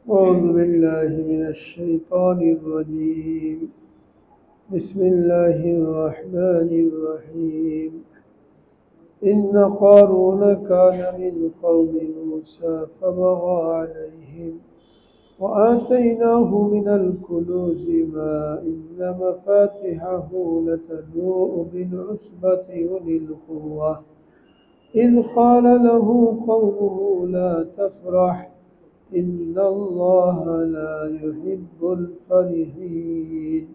أعوذ بالله من الشيطان الرجيم. بسم الله الرحمن الرحيم. إن قارون كان من قوم موسى فبغى عليهم وآتيناه من الكنوز ما إن مفاتحه لتنوء بالعصبة أولي القوة إذ قال له قومه لا تفرح إن الله لا يحب الفرحين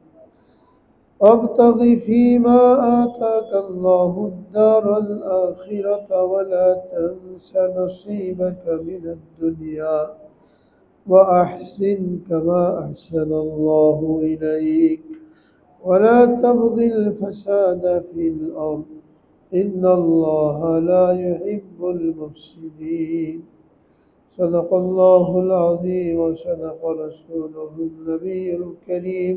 وابتغ فيما آتاك الله الدار الآخرة ولا تنس نصيبك من الدنيا وأحسن كما أحسن الله إليك ولا تبغ الفساد في الأرض إن الله لا يحب المفسدين صدق الله العظيم وصدق رسوله النبي الكريم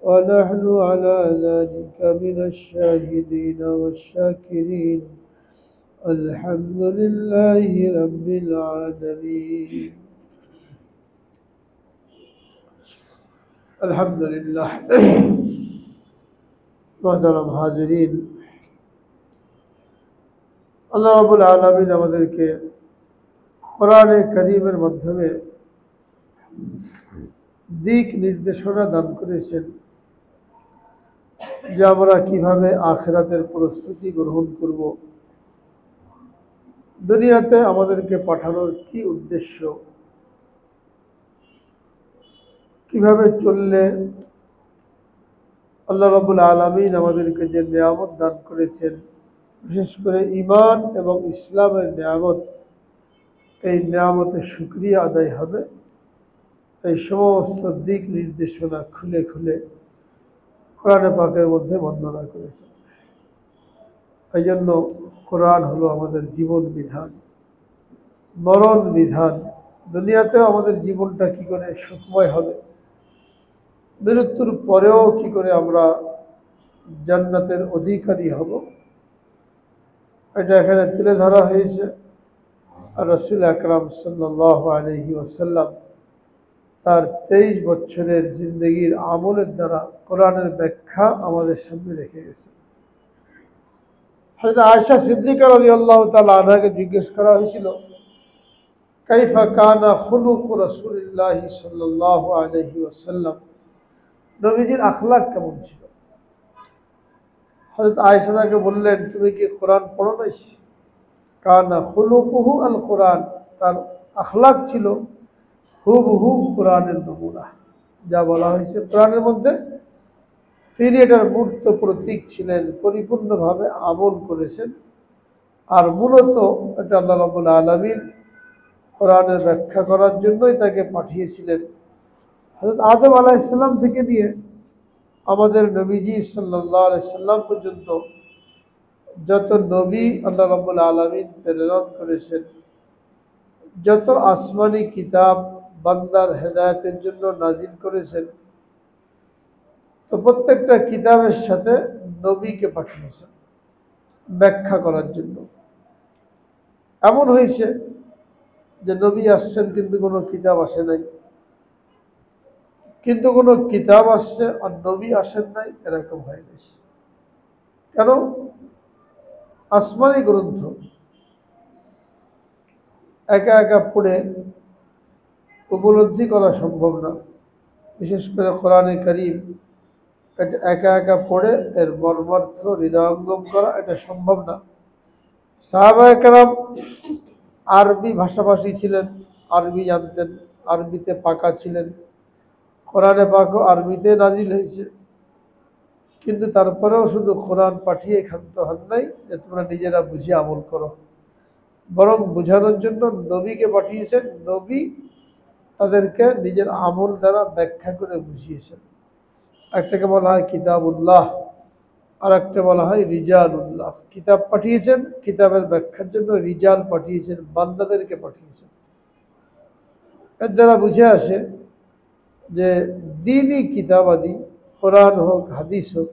ونحن على ذلك من الشاهدين والشاكرين الحمد لله رب العالمين الحمد لله محترم हाजिरीन আল্লাহ রাব্বুল আলামিন আমাদেরকে কোরআনে কারীমের মাধ্যমে দিক নির্দেশনা দান করেছেন যে আমরা কিভাবে আখিরাতের প্রস্তুতি গ্রহণ করব, দুনিয়াতে আমাদেরকে পাঠানোর কি উদ্দেশ্য, কিভাবে চললে আল্লাহ রাব্বুল আলামিন আমাদেরকে যে নিয়ামত দান করেছেন, বিশেষ করে ঈমান এবং ইসলামের নিয়ামত, এই নিয়ামতের শুকরিয়া আদায় হবে, এই সমস্ত দিক নির্দেশনা খুলে খুলে কোরআনে পাকের মধ্যে বর্ণনা করেছে। এই জন্য কোরআন হলো আমাদের জীবন বিধান, মরণ বিধান। দুনিয়াতেও আমাদের জীবনটা কি করে সুখময় হবে, মৃত্যুর পরেও কি করে আমরা জান্নাতের অধিকারী হব, এটা এখানে তুলে ধরা হয়েছে। আর রাসূল আকরাম সাল্লাল্লাহু আলাইহি ওয়াসাল্লাম তার 23 বছরের জিন্দগির আমলের দ্বারা কোরআনের ব্যাখ্যা আমাদের সামনে রেখে গেছে। হযরত আয়েশা সিদ্দিকা রাদিয়াল্লাহু তাআলা আনহাকে জিজ্ঞেস করা হয়েছিল, কাইফা কানা খুলুকু রাসূলিল্লাহি সাল্লাল্লাহু আলাইহি ওয়াসাল্লাম, নবীজির আখলাক কেমন ছিল? হযরত আয়েশা তাকে বললেন, তুমি কি কোরআন পড়ো নাই? কানা খুলুকুহু আল কোরআন, তার আখলাক ছিল হুবহু কোরআনের নমুনা। যা বলা হয়েছে কোরআনের মধ্যে, তিনি এটার মূর্ত প্রতীক ছিলেন, পরিপূর্ণভাবে আমল করেছেন। আর মূলত এটা আল্লাহ রাব্বুল আলামিন কোরআনের ব্যাখ্যা করার জন্যই তাকে পাঠিয়েছিলেন। হযরত আদম আলাইহিস সালাম থেকে নিয়ে আমাদের নবীজি সাল্লাল্লাহু আলাইহি সাল্লাম পর্যন্ত যত নবী আল্লাহ রাব্বুল আলামিন প্রেরণ করেছেন, যত আসমানি কিতাব বান্দার হেদায়েতের জন্য নাজিল করেছেন, তো প্রত্যেকটা কিতাবের সাথে নবীকে পাঠিয়েছেন ব্যাখ্যা করার জন্য। এমন হয়েছে যে নবী আসছেন কিন্তু কোনো কিতাব আসে নাই, কিন্তু কোনো কিতাব আসছে আর নবী আসেন নাই, এরকম হয় নাই। কেন? আসমানি গ্রন্থ একা একা পড়ে উপলব্ধি করা সম্ভব না। বিশেষ করে কোরআনে কারীম এটা একা একা পড়ে এর মর্মার্থ হৃদয়ঙ্গম করা এটা সম্ভব না। সাহাবায়ে কেরাম আরবি ভাষাভাষী ছিলেন, আরবি জানতেন, আরবিতে পাকা ছিলেন, কোরআনে পাকও আরবিতে নাজিল হয়েছে। কিন্তু তারপরেও শুধু কোরআন পাঠিয়ে ক্ষান্ত হন নাই যে তোমরা নিজেরা বুঝে আমল করো, বরং বোঝানোর জন্য নবীকে পাঠিয়েছেন। নবী তাদেরকে নিজের আমল দ্বারা ব্যাখ্যা করে বুঝিয়েছেন। একটাকে বলা হয় কিতাবুল্লাহ, আর একটা বলা হয় রিজালুল্লাহ। কিতাব পাঠিয়েছেন, কিতাবের ব্যাখ্যার জন্য রিজাল পাঠিয়েছেন, বান্দাদেরকে পাঠিয়েছেন। এর দ্বারা বুঝে আসে যে দ্বীনি কিতাবাদি, কোরআন হোক হাদিস হোক,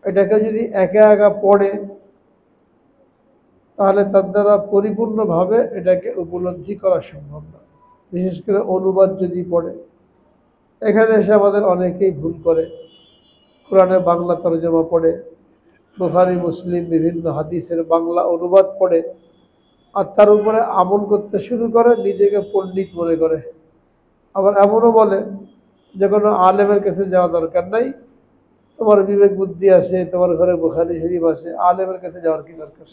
এটাকে যদি একা একা পড়ে তাহলে তার দ্বারা পরিপূর্ণভাবে এটাকে উপলব্ধি করা সম্ভব না। বিশেষ করে অনুবাদ যদি পড়ে, এখানে এসে আমাদের অনেকেই ভুল করে। কোরআনে বাংলা তরজমা পড়ে, বুখারী মুসলিম বিভিন্ন হাদিসের বাংলা অনুবাদ পড়ে, আর তার উপরে আমল করতে শুরু করে, নিজেকে পণ্ডিত মনে করে। আবার এমনও বলে যে কোনো আলেমের কাছে যাওয়া দরকার নাই, তোমার বিবেক বুদ্ধি আছে, তোমার ঘরে বুখারী শরীফ আছে, আলেমের কাছে যাওয়ার কি দরকার।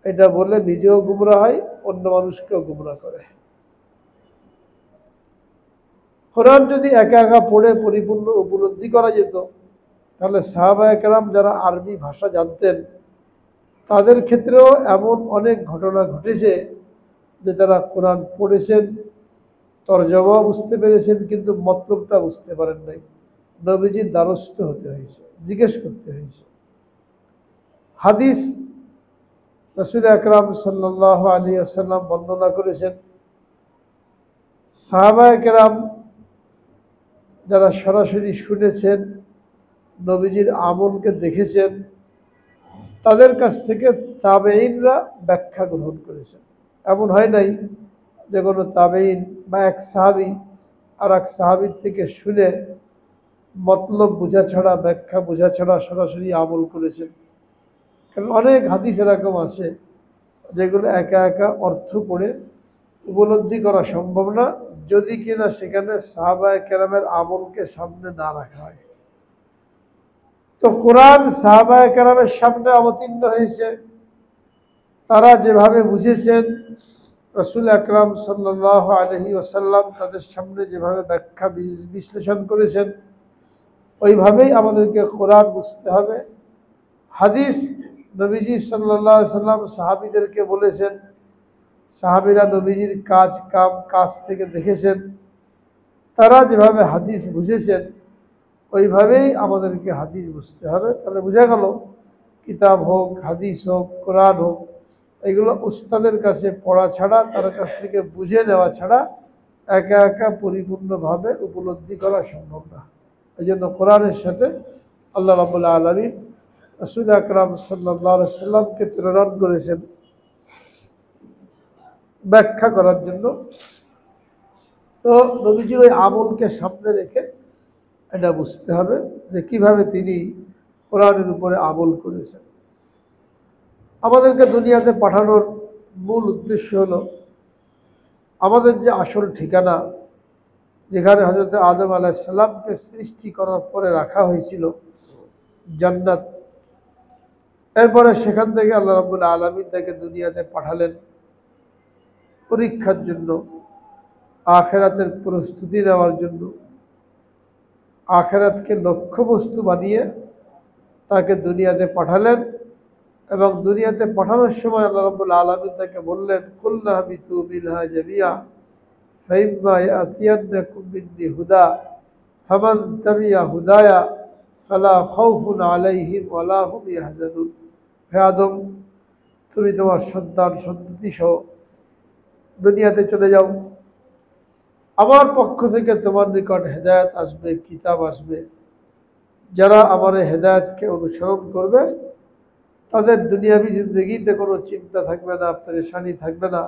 এটা বললে নিজেও গুমরা হয়, অন্য মানুষকেও গুমরা করে। কোরআন যদি একা একা পড়ে পরিপূর্ণ উপলব্ধি করা যেত, তাহলে সাহাবায়ে কেরাম যারা আরবি ভাষা জানতেন, তাদের ক্ষেত্রেও এমন অনেক ঘটনা ঘটেছে যে তারা কোরআন পড়েছেন, তরজমা বুঝতে পেরেছেন, কিন্তু মতলবটা বুঝতে পারেন নাই। নবীজির দ্বারস্থ হতে হয়েছে, জিজ্ঞেস করতে হয়েছে। হাদিস রাসূল আকরাম সাল্লাল্লাহু আলাইহি ওয়াসাল্লাম বর্ণনা করেছেন, সাহাবায়ে কেরাম যারা সরাসরি শুনেছেন, নবীজির আমলকে দেখেছেন, তাদের কাছ থেকে তাবেঈনরা ব্যাখ্যা গ্রহণ করেছেন। এমন হয় নাই যে কোনো তাবেঈন বা এক সাহাবী আর এক সাহাবীর থেকে শুনে মতলব বোঝা ছাড়া, ব্যাখ্যা বোঝা ছাড়া সরাসরি আমল করেছেন। কারণ অনেক হাদিস এরকম আছে যেগুলো একা একা অর্থ পড়ে উপলব্ধি করা সম্ভব না, যদি কিনা সেখানে সাহাবায়ে কেরামের আমলকে সামনে না রাখা হয়। তো কোরআন সাহাবায়ে কেরামের সামনে অবতীর্ণ হয়েছে, তারা যেভাবে বুঝেছেন, রাসূল আকরাম সাল্লাল্লাহু আলাইহি ওয়াসাল্লাম তাদের সামনে যেভাবে ব্যাখ্যা বিশ্লেষণ করেছেন, ওইভাবেই আমাদেরকে কোরআন বুঝতে হবে। হাদিস নবীজি সাল্লাল্লাহু আলাইহি ওয়াসাল্লাম সাহাবীদেরকে বলেছেন, সাহাবীরা নবীজির কাজ থেকে দেখেছেন, তারা যেভাবে হাদিস বুঝেছেন ওইভাবেই আমাদেরকে হাদিস বুঝতে হবে। তাহলে বোঝা গেল, কিতাব হোক, হাদিস হোক, কোরআন হোক, এগুলো উস্তাদের কাছে পড়া ছাড়া, তার কাছ থেকে বুঝে নেওয়া ছাড়া একা একা পরিপূর্ণভাবে উপলব্ধি করা সম্ভব না। এই জন্য কোরআনের সাথে আল্লাহ রাব্বুল আলামিন রাসূল আকরাম সাল্লাল্লাহু আলাইহি ওয়াসাল্লামকে প্রেরণ করেছেন ব্যাখ্যা করার জন্য। তো নবীজির ওই আমলকে সামনে রেখে এটা বুঝতে হবে যে কিভাবে তিনি কোরআনের উপরে আমল করেছেন। আমাদেরকে দুনিয়াতে পাঠানোর মূল উদ্দেশ্য হলো আমাদের যে আসল ঠিকানা, যেখানে হযরত আদম আলাইহিস সালামকে সৃষ্টি করার পরে রাখা হয়েছিল, জান্নাত। এরপরে সেখান থেকে আল্লাহ রাব্বুল আলামিন তাকে দুনিয়াতে পাঠালেন পরীক্ষার জন্য, আখিরাতের প্রস্তুতি নেওয়ার জন্য। আখিরাতকে লক্ষ্যবস্তু বানিয়ে তাকে দুনিয়াতে পাঠালেন, এবং দুনিয়াতে পাঠানোর সময় আল্লাহ রাব্বুল আলামিন তাকে বললেন, কুল্না হাবিতু মিনহা জামিয়া ফাইম্মা ইয়াতিয়ান্নাকুম মিন্নি হুদা ফামান তাবিআ হুদায়া ফালা খাউফুন আলাইহিম ওয়ালা হুম ইয়াহজানুন। হে আদম, তুমি তোমার সন্তান সন্ততি সহ দুনিয়াতে চলে যাও, আমার পক্ষ থেকে তোমার নিকট হেদায়েত আসবে, কিতাব আসবে। যারা আমার এই হেদায়েতকে অনুসরণ করবে, তাদের দুনিয়াবি জিন্দেগিতে কোনো চিন্তা থাকবে না, পেরেশানি থাকবে না,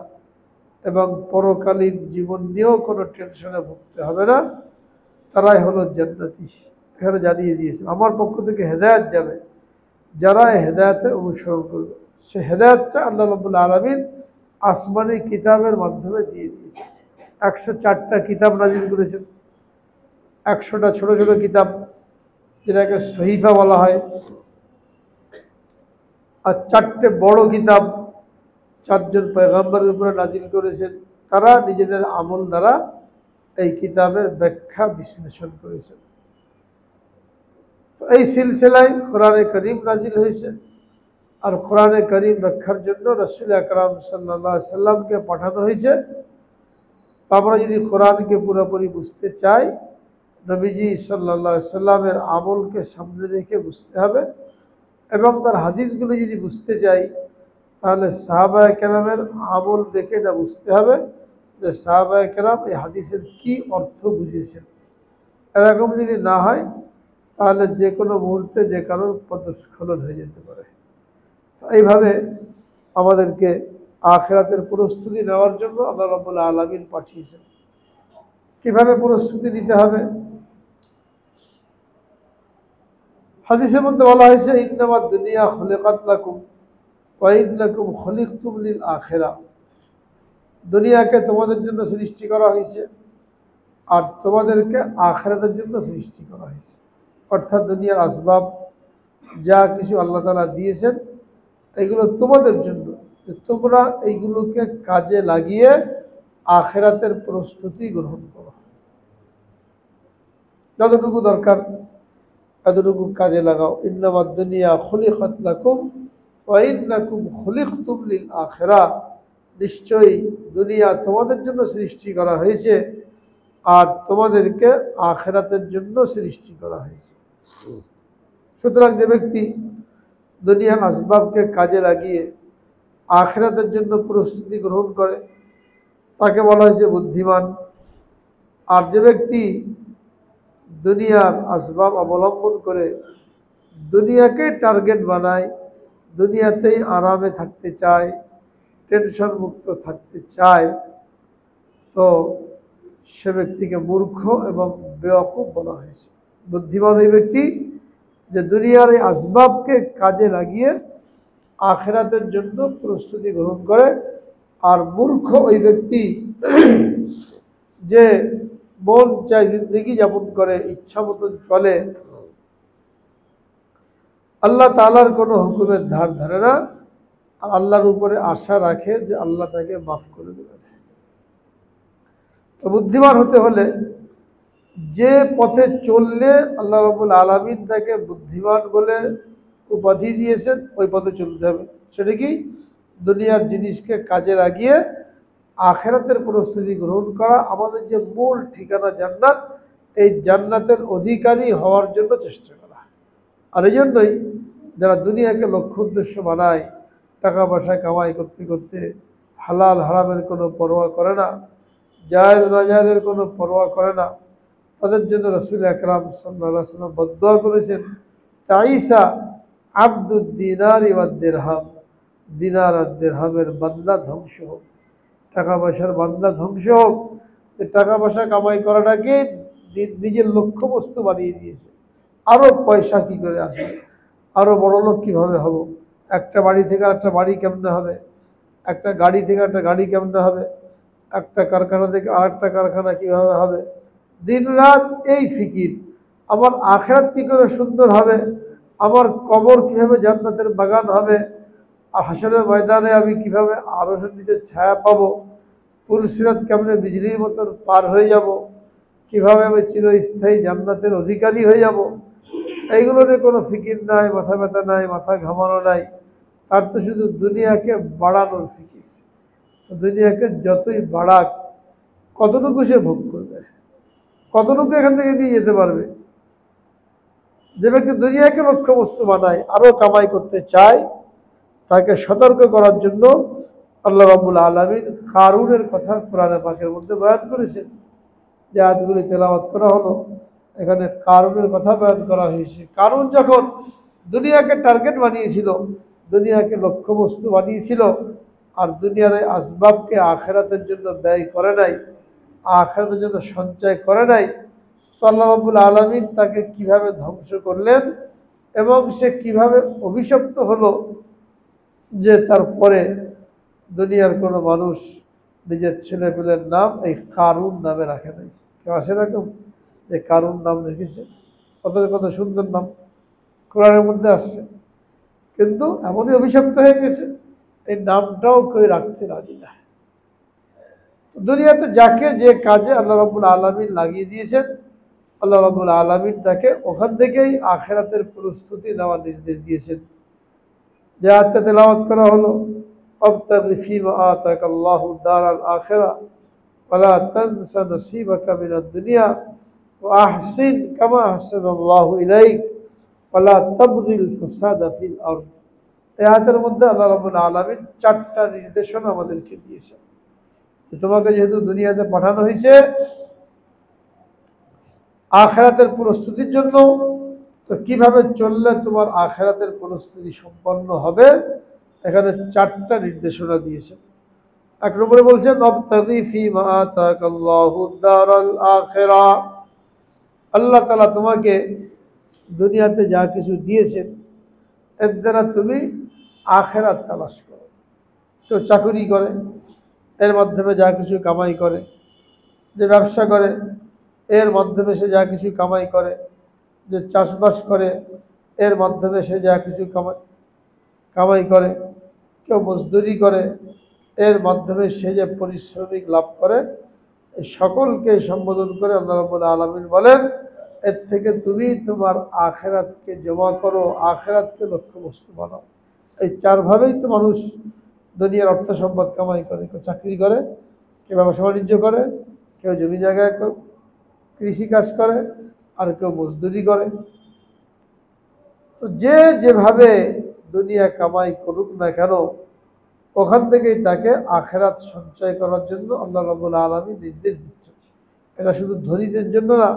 এবং পরকালীন জীবন নিয়েও কোনো টেনশনে ভুগতে হবে না। তারাই হলো জান্নাতি। এখানে জানিয়ে দিয়েছে আমার পক্ষ থেকে হেদায়েত যাবে, যারা এই হেদায়েতের অনুসরণ করবে। সে হেদায়েতটা আল্লাহ রাব্বুল আলামিন আসমানি কিতাবের মাধ্যমে দিয়ে দিয়েছে। 104টা কিতাব নাজিল করেছেন, 100টা ছোট ছোট কিতাব, যেটাকে সহিফা বলা হয়, আর 4টে বড় কিতাব 4জন পয়গম্বরের উপরে নাজিল করেছেন। তারা নিজেদের আমল দ্বারা এই কিতাবের ব্যাখ্যা বিশ্লেষণ করেছেন। তো এই সিলসিলায় কোরআনে করিম নাজিল হয়েছে, আর কোরআনে করিম ব্যাখ্যার জন্য রাসূল আকরাম সাল্লাল্লাহু আলাইহি ওয়াসাল্লামকে পাঠানো হয়েছে। তো আমরা যদি কোরআনকে পুরোপুরি বুঝতে চাই, নবীজি সাল্লাল্লাহু আলাইহি ওয়াসাল্লামের আমলকে সামনে রেখে বুঝতে হবে, এবং তার হাদিসগুলো যদি বুঝতে চাই, তাহলে সাহাবায়ে কেরামের আমল দেখে এটা বুঝতে হবে যে সাহাবায়ে কেরাম এই হাদিসের কি অর্থ বুঝেছেন। এরকম যদি না হয়, তাহলে যে কোনো মুহূর্তে যে কারোর পদস্খলন হয়ে যেতে পারে। এইভাবে আমাদেরকে আখিরাতের প্রস্তুতি নেওয়ার জন্য আল্লাহ রাব্বুল আলামিন পাঠিয়েছেন। কিভাবে প্রস্তুতি নিতে হবে। হাদিসের মধ্যে বলা হয়েছে ইন্নামাদ দুনিয়া খুলিকাত লাকুম ওয়া ইন্নাকুম খুলিকতুম লিল আখিরা। দুনিয়াকে তোমাদের জন্য সৃষ্টি করা হয়েছে আর তোমাদেরকে আখিরাতের জন্য সৃষ্টি করা হয়েছে। অর্থাৎ দুনিয়ার আসবাব যা কিছু আল্লাহ তাআলা দিয়েছেন এগুলো তোমাদের জন্য, তোমরা এইগুলোকে কাজে লাগিয়ে আখিরাতের প্রস্তুতি গ্রহণ করো। যতটুকু দরকার এতটুকু কাজে লাগাও। ইন্নামাদ দুনিয়া খুলিকাত লাকুম ওয়া ইন্নাকুম খুলিকতুম লিল আখিরা। নিশ্চয়ই দুনিয়া তোমাদের জন্য সৃষ্টি করা হয়েছে আর তোমাদেরকে আখিরাতের জন্য সৃষ্টি করা হয়েছে। সুতরাং যে ব্যক্তি দুনিয়ার আসবাবকে কাজে লাগিয়ে আখিরাতের জন্য প্রস্তুতি গ্রহণ করে তাকে বলা হয়েছে বুদ্ধিমান। আর যে ব্যক্তি দুনিয়ার আসবাব অবলম্বন করে দুনিয়াকে টার্গেট বানায়, দুনিয়াতেই আরামে থাকতে চায়, টেনশন মুক্ত থাকতে চায়, তো সে ব্যক্তিকে মূর্খ এবং বেওয়াকুফ বলা হয়েছে। বুদ্ধিমান ওই ব্যক্তি যে দুনিয়ার এই আসবাবকে কাজে লাগিয়ে আখিরাতের জন্য প্রস্তুতি গ্রহণ করে। আর মূর্খ ওই ব্যক্তি যে মন চায় জিন্দগি যাপন করে, ইচ্ছা মতন চলে, আল্লাহ তাআলার কোনো হুকুমের ধার ধারে না আর আল্লাহর উপরে আশা রাখে যে আল্লাহ তাকে মাফ করে দেবেন। তো বুদ্ধিমান হতে হলে যে পথে চললে আল্লাহ রাব্বুল আলামিন তাকে বুদ্ধিমান বলে উপাধি দিয়েছেন ওই পথে চলতে হবে। সেটা কি? দুনিয়ার জিনিসকে কাজে লাগিয়ে আখিরাতের প্রস্তুতি গ্রহণ করা, আমাদের যে মূল ঠিকানা জান্নাত, এই জান্নাতের অধিকারী হওয়ার জন্য চেষ্টা করা। আর এই জন্যই যারা দুনিয়াকে লক্ষ্য উদ্দেশ্য বানায়, টাকা পয়সা কামাই করতে করতে হালাল হারামের কোনো পরোয়া করে না, জায়েজ নাজায়েজের কোনো পরোয়া করে না, তাদের জন্য রাসূল আকরাম সাল্লাল্লাহু আলাইহি ওয়াসাল্লাম বদদুয়া করেছেন, তাইসা আব্দুদ দিনারি ওয়াদ দিরহাম, দিনার আর দিরহামের বান্দা ধ্বংস হোক, টাকা পয়সার বান্দা ধ্বংস হোক। যে টাকা পয়সা কামাই করাটাকে নিজের লক্ষ্যবস্তু বানিয়ে দিয়েছে। আরো পয়সা কি করে আসবে, আরো বড় লোক কিভাবে হব, একটা বাড়ি থেকে একটা বাড়ি কেমনে হবে, একটা গাড়ি থেকে একটা গাড়ি কেমনে হবে, একটা কারখানা থেকে আরেকটা কারখানা কিভাবে হবে, দিন রাত এই ফিকির। আমার আখিরাত কি করে সুন্দর হবে, আমার কবর কিভাবে জান্নাতের বাগান হবে, আর হাসরের ময়দানে আমি কিভাবে আরশের নিচে ছায়া পাবো, পুলসিরাত কেমনে বিজলির মতন পার হয়ে যাব, কিভাবে আমি চিরস্থায়ী জান্নাতের অধিকারী হয়ে যাব, এইগুলো নিয়ে কোনো ফিকির নাই, মাথা ব্যথা নাই, মাথা ঘামানো নাই। তার তো শুধু দুনিয়াকে বাড়ানোর ফিকির। দুনিয়াকে যতই বাড়াক কতটুকু সে ভোগ করবে, কতটুকু এখান থেকে নিয়ে যেতে পারবে। যে ব্যক্তি দুনিয়াকে লক্ষ্যবস্তু বানায়, আরো কামাই করতে চায়, তাকে সতর্ক করার জন্য আল্লাহ রাব্বুল আলামিন কারুনের কথা কোরআনে পাকের মধ্যে বয়ান করেছেন। যে আয়াতগুলি তেলাওয়াত করা হলো, এখানে কারুনের কথা বয়ান করা হয়েছে। কারুন যখন দুনিয়াকে টার্গেট বানিয়েছিল, দুনিয়াকে লক্ষ্যবস্তু বানিয়েছিল, আর দুনিয়ার এই আসবাবকে আখিরাতের জন্য ব্যয় করে নাই, আখিরাতের জন্য সঞ্চয় করে নাই, তো আল্লাহ রাব্বুল আলামিন তাকে কিভাবে ধ্বংস করলেন এবং সে কিভাবে অভিশপ্ত হলো যে তারপরে দুনিয়ার কোনো মানুষ নিজের ছেলে পেলের নাম এই কারুন নামে রাখে নাই। কেউ আছে এরকম যে কারুন নাম রেখেছে? কত কত সুন্দর নাম কোরআনের মধ্যে আসছে, কিন্তু এমনই অভিশপ্ত হয়ে গেছে এই নামটাও কেউ রাখতে রাজি না। দুনিয়াতে যাকে যে কাজে আল্লাহ রাব্বুল আলামিন লাগিয়ে দিয়েছেন, আল্লাহ রাব্বুল আলামিন তাকে ওখান থেকেই আখিরাতের প্রস্তুতি নেওয়ার নির্দেশ দিয়েছেন। যে আয়াতটা তেলাওয়াত করা হলো, আবতাগি ফীমা আতাকাল্লাহু দারাল আখিরা ওয়ালা তানসা নসীবাকা মিনাদ দুনিয়া ওয়া আহসিন কামা আহসানাল্লাহু ইলাইক ওয়ালা তাবগিল ফাসাদা ফিল আরদ। এই আয়াতের মধ্যে আল্লাহ রাব্বুল আলামিন 4টা নির্দেশনা আমাদেরকে দিয়েছেন। তোমাকে যেহেতু দুনিয়াতে পাঠানো হয়েছে আখিরাতের প্রস্তুতির জন্য, তো কিভাবে চললে তোমার আখিরাতের প্রস্তুতি সম্পন্ন হবে, এখানে 4টা নির্দেশনা দিয়েছে। এক নম্বরে বলছেন আবতাগি ফীমা আতাকাল্লাহুদ দারাল আখিরা, আল্লাহ তাআলা তোমাকে দুনিয়াতে যা কিছু দিয়েছেন এর দ্বারা তুমি আখিরাত তালাশ করো। কেউ চাকরি করে, এর মাধ্যমে যা কিছু কামাই করে, যে ব্যবসা করে এর মাধ্যমে সে যা কিছু কামাই করে, যে চাষবাস করে এর মাধ্যমে সে যা কিছু কামাই করে, কেউ মজদুরি করে এর মাধ্যমে সে যে পারিশ্রমিক লাভ করে, এই সকলকে সম্বোধন করে আল্লাহ রাব্বুল আলামিন বলেন এর থেকে তুমি তোমার আখিরাতকে জমা করো, আখিরাতকে লক্ষ্যবস্তু বানাও। এই চারভাবেই তো মানুষ দুনিয়ার অর্থ সম্পদ কামাই করে। কেউ চাকরি করে, কেউ ব্যবসা বাণিজ্য করে, কেউ জমি জায়গায় কৃষি কাজ করে, আর কেউ মজদুরি করে। তো যে যেভাবে দুনিয়া কামাই করুক না কেন, ওখান থেকেই তাকে আখিরাত সঞ্চয় করার জন্য আল্লাহ রাব্বুল আলামিন নির্দেশ দিচ্ছেন। এটা শুধু ধনীদের জন্য না,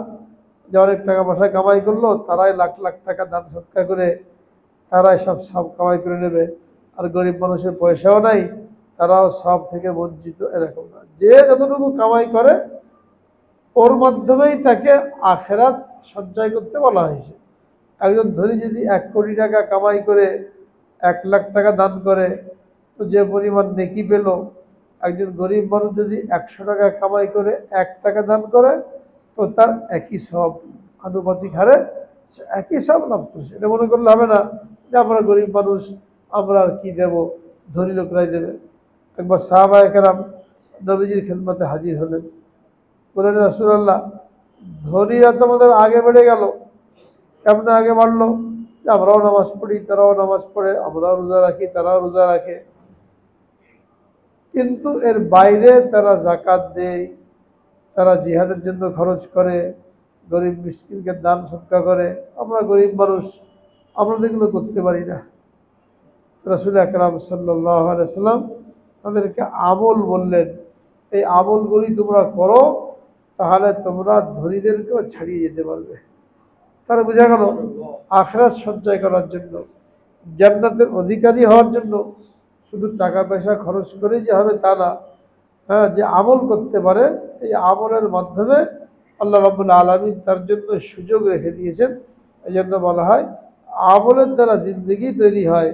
যে অনেক টাকা পয়সা কামাই করলো তারাই লাখ লাখ টাকা দান সৎকার করে তারাই সব কামাই করে নেবে, আর গরিব মানুষের পয়সাও নাই, তারাও সব থেকে বঞ্চিত, এরকম না। যে যতটুকু কামাই করে ওর মাধ্যমেই তাকে আখিরাত সঞ্চয় করতে বলা হয়েছে। একজন ধনী যদি 1 কোটি টাকা কামাই করে 1 লাখ টাকা দান করে, তো যে পরিমাণ নেকি পেল, একজন গরিব মানুষ যদি 100 টাকা কামাই করে 1 টাকা দান করে, তো তার একই সব, আনুপাতিক হারে সে একই সব লাভ করছে। এটা মনে করলে হবে না যে আমরা গরিব মানুষ, আমরা আর কি দেব, ধনী লোকরাই দেবে। একবার সাহাবায়ে কেরাম নবীজির খেদমতে হাজির হলেন, বললেন রাসূলুল্লাহ, ধনীরা তো আমাদের আগে বেড়ে গেল, কেমনে আগে বাড়লো? আমরাও নামাজ পড়ি, তারাও নামাজ পড়ে, আমরাও রোজা রাখি, তারাও রোজা রাখে, কিন্তু এর বাইরে তারা যাকাত দেয়, তারা জিহাদের জন্য খরচ করে, গরিব মিসকিনকে দান সদকা করে। আমরা গরিব মানুষ, আমরা এগুলো করতে পারি না। রাসূল আকরাম সাল্লাল্লাহু আলাইহি ওয়াসাল্লাম তাদেরকে আমল বললেন, এই আমলগুলি তোমরা করো, তাহলে তোমরা ধনীদেরকেও ছাড়িয়ে যেতে পারবে। তারা বোঝা গেল আখিরাত সঞ্চয় করার জন্য, জান্নাতের অধিকারী হওয়ার জন্য শুধু টাকা পয়সা খরচ করেই যে হবে তা না। হ্যাঁ, যে আমল করতে পারে, এই আমলের মাধ্যমে আল্লাহ রাব্বুল আলামিন তার জন্য সুযোগ রেখে দিয়েছেন। এই জন্য বলা হয় আমলের দ্বারা জিন্দগি তৈরি হয়।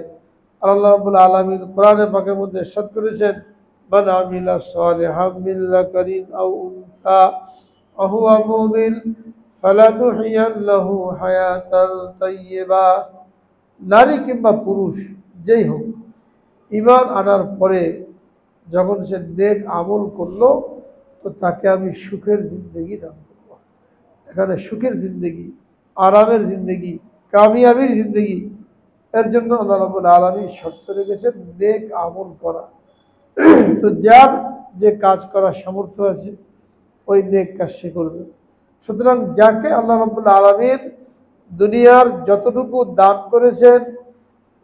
আর আল্লাহ রাব্বুল আলামিন কোরআনে পাকের মধ্যে ইরশাদ করেছেন, মান আমিলা সালিহাম মিন যাকারিন আও উনসা ওয়া হুয়া মুমিন ফালানুহইয়ান্নাহু হায়াতান তাইয়্যিবা। নারী কিংবা পুরুষ যেই হোক, ঈমান আনার পরে যখন সে নেক আমল করলো, তো তাকে আমি সুখের জিন্দগি দান করব। এখানে সুখের জিন্দগি, আরামের জিন্দগি, কামিয়াবির জিন্দগি, এর জন্য আল্লাহ রাব্বুল আলামিন শর্ত রেখেছেন নেক আমল করা। তো যার যে কাজ করার সামর্থ্য আছে ওই নেক কাজ সে করবে। সুতরাং যাকে আল্লাহ রাব্বুল আলামিন দুনিয়ার যতটুকু দান করেছেন,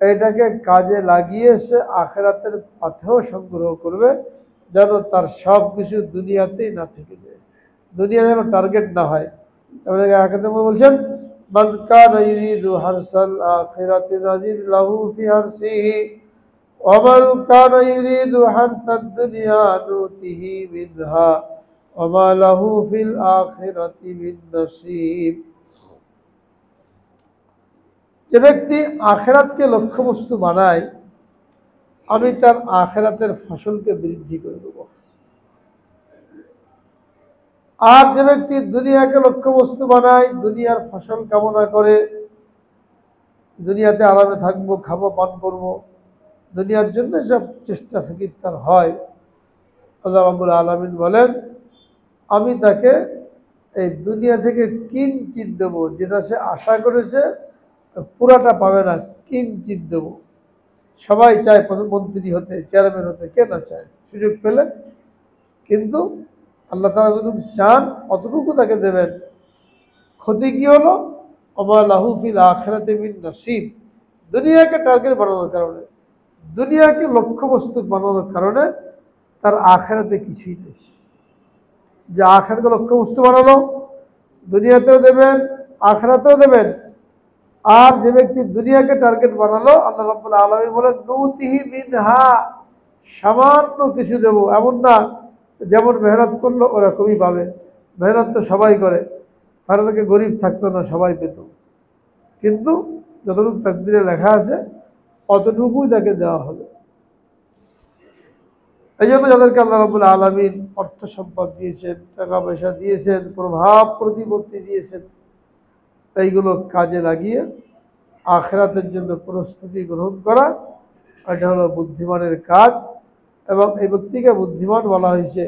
এটাকে কাজে লাগিয়ে সে আখিরাতের পথেও সংগ্রহ করবে, যেন তার সব কিছু দুনিয়াতেই না থেকে যায়, দুনিয়া যেন টার্গেট না হয়। বলছেন মান কানা ইউরিদু হারসাল আখিরাতি নাজিদ লাহু ফি হারসিহি ওয়া মান কানা ইউরিদু হারসাদ দুনিয়া নুতিহি মিনহা ওয়া মা লাহু ফিল আখিরাতি মিন নসিব। যে ব্যক্তি আখিরাতকে লক্ষ্যবস্তু বানায়, আমি তার আখিরাতের ফসলকে বৃদ্ধি করে দেব। আর যে ব্যক্তি দুনিয়াকে লক্ষ্যবস্তু বানায়, দুনিয়ার ফসল কামনা করে, দুনিয়াতে আরামে থাকবো, খাবো, পান করবো, দুনিয়ার জন্য সব চেষ্টা ফিকির তার হয়, আল্লাহ রাব্বুল আলামিন বলেন আমি তাকে এই দুনিয়া থেকে কিঞ্চিৎ দেবো, যেটা সে আশা করেছে পুরাটা পাবে না, কিঞ্চিৎ দেবো। সবাই চায় প্রধানমন্ত্রী হতে, চেয়ারম্যান হতে, কে না চায় সুযোগ পেলে, কিন্তু আল্লাহ তাআলা যতটুকু চান অতটুকু তাকে দেবেন। ক্ষতি কি হলো? ওয়া লাহু ফিল আখিরাতি মিন নসিব। দুনিয়াকে টার্গেট বানানোর কারণে, দুনিয়াকে লক্ষ্যবস্তু বানানোর কারণে তার আখিরাতে কিছুই নেই। যে আখিরাতকে লক্ষ্যবস্তু বানালো, দুনিয়াতেও দেবেন, আখিরাতেও দেবেন। আর যে ব্যক্তি দুনিয়াকে টার্গেট বানালো, আল্লাহ রাব্বুল আলামিন বলেন নুতিহি মিনহা, সামান্য কিছু দেব, এমন না যেমন মেহনত করলো ওরকমই পাবে। মেহনত তো সবাই করে, তাহলে তাকে গরিব থাকতো না, সবাই পেত। কিন্তু যতটুকু তাকদীরে লেখা আছে অতটুকুই তাকে দেওয়া হবে। এই জন্য যাদেরকে আল্লাহ রাব্বুল আলামিন অর্থ সম্পদ দিয়েছেন, টাকা পয়সা দিয়েছেন, প্রভাব প্রতিপত্তি দিয়েছেন, এইগুলো কাজে লাগিয়ে আখিরাতের জন্য প্রস্তুতি গ্রহণ করা, এটা হলো বুদ্ধিমানের কাজ। এবং এই ব্যক্তিকে বুদ্ধিমান বলা হয়েছে।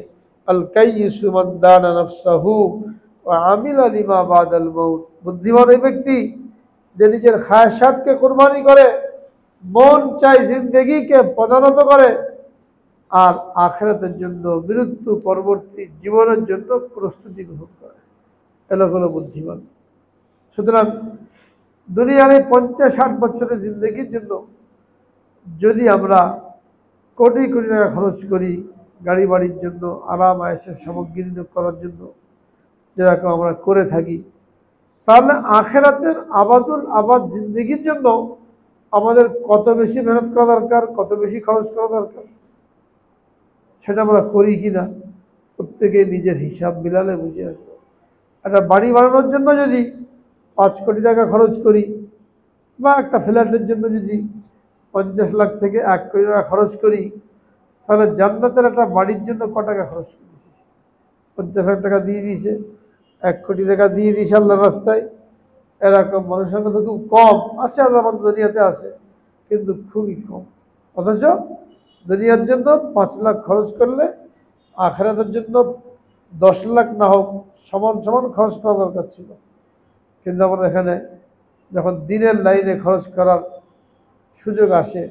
আল কাইয়িসু মান দানা নাফসাহু ওয়া আমিলা লিমা বাদাল মাউত। বুদ্ধিমান এই ব্যক্তি যে নিজের খায়সাতকে কুরবানি করে, মন চাই জিন্দেগিকে পদানত করে, আর আখিরাতের জন্য, মৃত্যু পরবর্তী জীবনের জন্য প্রস্তুতি গ্রহণ করে। এগুলো হলো বুদ্ধিমান। সুতরাং দুনিয়ার এই 50-60 বছরের জিন্দগির জন্য যদি আমরা কোটি কোটি টাকা খরচ করি গাড়ি বাড়ির জন্য, আরাম আয়েশের সামগ্রী নিয়োগ করার জন্য, যেরকম আমরা করে থাকি, তাহলে আখিরাতের আবাদুল আবাদ জিন্দগির জন্য আমাদের কত বেশি মেহনত করা দরকার, কত বেশি খরচ করা দরকার, সেটা আমরা করি কিনা প্রত্যেকে নিজের হিসাব মিলালে বুঝে আসবো। একটা বাড়ি বানানোর জন্য যদি 5 কোটি টাকা খরচ করি, বা একটা ফ্ল্যাটের জন্য যদি 50 লাখ থেকে 1 কোটি টাকা খরচ করি, তাহলে জান্নাতের একটা বাড়ির জন্য ক টাকা খরচ করেছি? 50 লাখ টাকা দিয়ে দিয়েছে, 1 কোটি টাকা দিয়ে দিয়েছে আল্লাহর রাস্তায়। এরকম মানুষের সংখ্যা তো খুব কম আছে, আল্লাহ দুনিয়াতে আছে, কিন্তু খুবই কম। অথচ দুনিয়ার জন্য 5 লাখ খরচ করলে আখিরাতের জন্য 10 লাখ না হোক সমান সমান খরচ করা দরকার ছিল। কিন্তু আমরা এখানে যখন দিনের লাইনে খরচ করার সুযোগ আসে,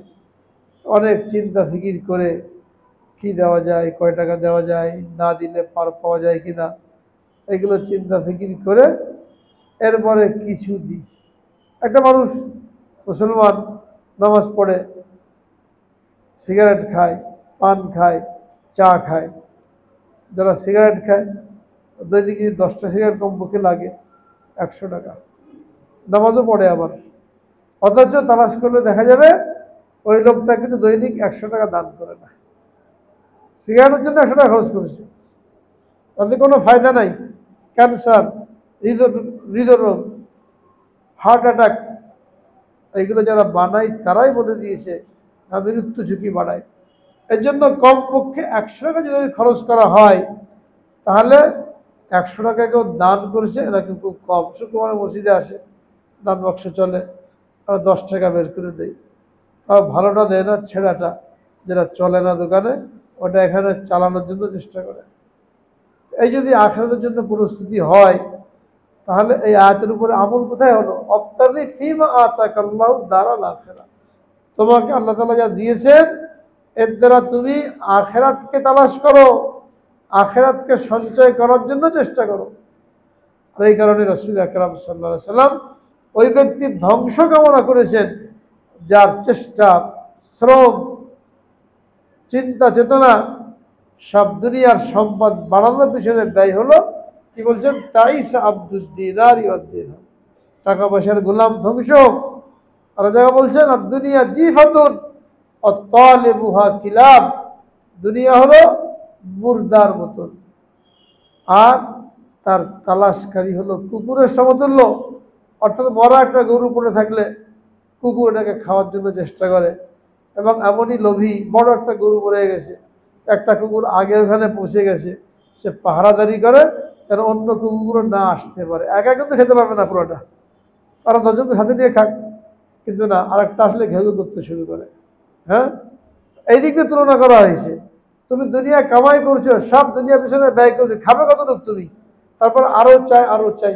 অনেক চিন্তা ফিকির করে কি দেওয়া যায়, কয় টাকা দেওয়া যায়, না দিলে পার পাওয়া যায় কিনা, এগুলো চিন্তা ফিকির করে এরপরে কিছু দিস। একটা মানুষ মুসলমান নামাজ পড়ে, সিগারেট খায়, পান খায়, চা খায়। যারা সিগারেট খায় দৈনিক 10টা সিগারেট কমপক্ষে লাগে 100 টাকা, নামাজও পড়ে আবার, অথচ তালাশ করলে দেখা যাবে ওই লোকটা কিন্তু দৈনিক 100 টাকা দান করে না, সিগারেটের জন্য 100 টাকা খরচ করেছে। তাতে কোনো ফায়দা নাই। ক্যান্সার, হৃদরোগ, হার্ট অ্যাটাক, এইগুলো যারা বানায় তারাই বলে দিয়েছে মৃত্যু ঝুঁকি বাড়ায়। এর জন্য কমপক্ষে 100 টাকা যদি খরচ করা হয়, তাহলে 100 টাকা কেউ দান করেছে এরা কিন্তু কম। শুক্রবার মসজিদে আসে, দান বাক্স চলে, আর 10 টাকা বের করে দেয়। তাও ভালোটা দেয় না, ছেঁড়াটা যেটা চলে না দোকানে, ওটা এখানে চালানোর জন্য চেষ্টা করে। এই যদি আখিরাতের জন্য প্রস্তুতি হয়, তাহলে এই আয়াতের উপরে আমল কোথায় হলো? অবতাগি ফীমা আতাকাল্লাহু দারাল আখিরাহ। তোমাকে আল্লাহ তাআলা যা দিয়েছেন এর দ্বারা তুমি আখিরাতকে তালাশ করো, আখিরাতকে সঞ্চয় করার জন্য চেষ্টা করো। আর এই কারণে রাসূল আকরাম সাল্লাল্লাহু আলাইহি সাল্লাম ওই ব্যক্তির ধ্বংস কামনা করেছেন যার চেষ্টা, শ্রম, চিন্তা চেতনা সব দুনিয়ার সম্পদ বাড়ানোর পিছনে ব্যয় হলো। কি বলছেন? তাইসা আব্দুদ দিনার ওয়াদ দিরহাম, টাকা পয়সার গোলাম ধ্বংস। আর জায়গা বলছেন আর দুনিয়া জিফাতুন ওয়া তালিবুহা কিলাব, দুনিয়া হলো মুর্দার মতন, আর তার তালাশকারী হলো কুকুরের সমতুল্য। অর্থাৎ মরা একটা গরু পড়ে থাকলে কুকুর এটাকে খাওয়ার জন্য চেষ্টা করে, এবং এমনই লোভী, বড় একটা গরু পড়ে গেছে, একটা কুকুর আগে ওখানে পৌঁছে গেছে, সে পাহারাদারি করে যেন অন্য কুকুরগুলো না আসতে পারে। একা কিন্তু খেতে পারবে না পুরোটা, আরো 10 জনকে সাথে নিয়ে খাক, কিন্তু না, আরেকটা আসলে ঘেউ করতে শুরু করে। হ্যাঁ, এই দিক দিয়ে তুলনা করা হয়েছে। তুমি দুনিয়া কামাই করছো, সব দুনিয়া পিছনে ব্যয় করছো, খাবে কতটুকু তুমি? তারপর আরো চাই, আরো চাই।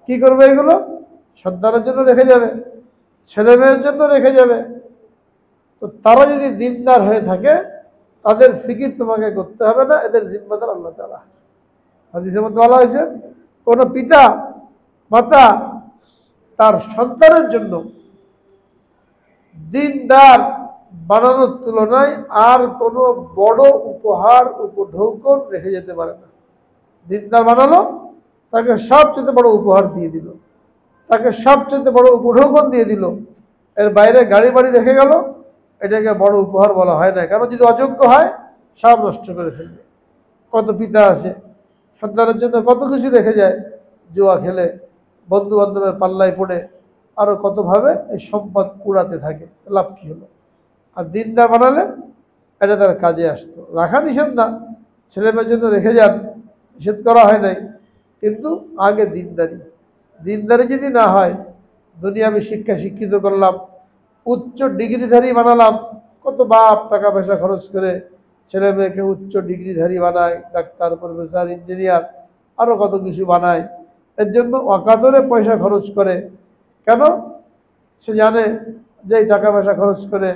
কি করবে এগুলো? সন্তানের জন্য রেখে যাবে, ছেলে মেয়ের জন্য রেখে যাবে। তো তারা যদি দিনদার হয়ে থাকে, তাদের ফিকির তোমাকে করতে হবে না, এদের জিম্মাদার আল্লাহ তাআলা। হাদিসের মধ্যে বলা হয়েছে, কোন পিতা মাতা তার সন্তানের জন্য দিনদার বানানোর তুলনায় আর কোনো বড় উপহার উপঢৌকন রেখে যেতে পারে না। দিনদার বানালো, তাকে সবচেয়ে বড় উপহার দিয়ে দিল, তাকে সবচেয়ে বড় উপঢৌকন দিয়ে দিল। এর বাইরে গাড়ি বাড়ি রেখে গেল, এটাকে বড় উপহার বলা হয় না, কারণ যদি অযোগ্য হয় সব নষ্ট করে ফেলবে। কত পিতা আছে সন্তানের জন্য কত কিছু রেখে যায়, জুয়া খেলে, বন্ধু বান্ধবের পাল্লায় পড়ে, আরো কতভাবে এই সম্পদ উড়াতে থাকে, লাভ কি হলো? আর দিনদার বানালে এটা তার কাজে আসতো। রাখা নিষেধ না, ছেলে মেয়ের জন্য রেখে যান, নিষেধ করা হয় নাই, কিন্তু আগে দিনদারি। দিনদারি যদি না হয়, দুনিয়াবি শিক্ষা শিক্ষিত করলাম, উচ্চ ডিগ্রিধারী বানালাম, কত বাপ টাকা পয়সা খরচ করে ছেলে মেয়েকে উচ্চ ডিগ্রিধারী বানায়, ডাক্তার, প্রফেসর, ইঞ্জিনিয়ার, আরো কত কিছু বানায়। এর জন্য অকাতরে পয়সা খরচ করে। কেন? সে জানে যে এই টাকা পয়সা খরচ করে